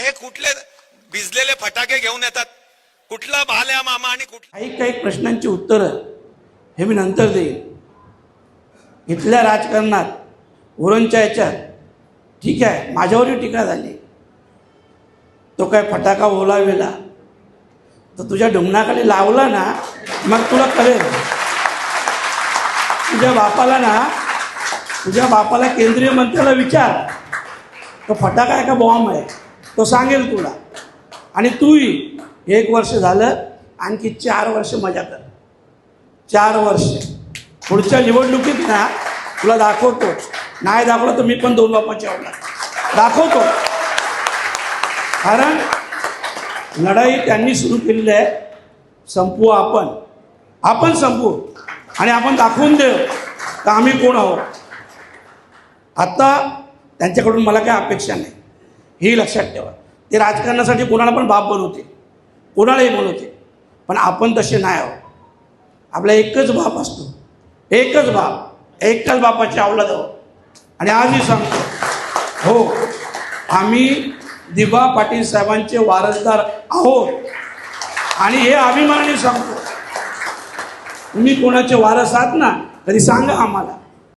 हे कुठले भिजलेले फटाके घेऊन येतात, कुठला भाल्या मामा आणि कुठला काही प्रश्नांची उत्तरं हे मी नंतर देईन. इथल्या राजकारणात उरणच्या याच्यात ठीक आहे, माझ्यावरही टीका झाली. तो काय फटाका ओलावेला तर तुझ्या ढुंगणाखाली लावला ना, मग तुला कळेल. तुझ्या बापाला केंद्रीय मंत्र्याला विचार, तो फटाका आहे का बॉम्ब आहे, तो सांगेल तुला. आणि तूही 1 वर्ष झालं, आणखी 4 वर्ष मजा कर. 4 वर्ष पुढच्या निवडणुकीत ना तुला दाखवतो. नाही दाखवलं तर मी पण 2 बापाची औलाद दाखवतो. कारण लढाई त्यांनी सुरू केलेली आहे. संपवू आपण संपवू आणि आपण दाखवून देऊ तर आम्ही कोण आहोत. आता त्यांच्याकडून मला काही अपेक्षा नाही, ही लक्षात ठेवा. ते राजकारणासाठी कोणाला पण बाप बनवते, कोणालाही बनवते, पण आपण तसे नाही आहोत. आपला एकच बाप असतो, एकच बाप, एकाच बापाची औलाद आहोत. आणि आजही सांगतो, हो आम्ही दिबा पाटील साहेबांचे वारसदार आहोत. आणि हे अभिमानाने सांगतो. तुम्ही कोणाचे वारस आहात ना, तरी सांगा आम्हाला.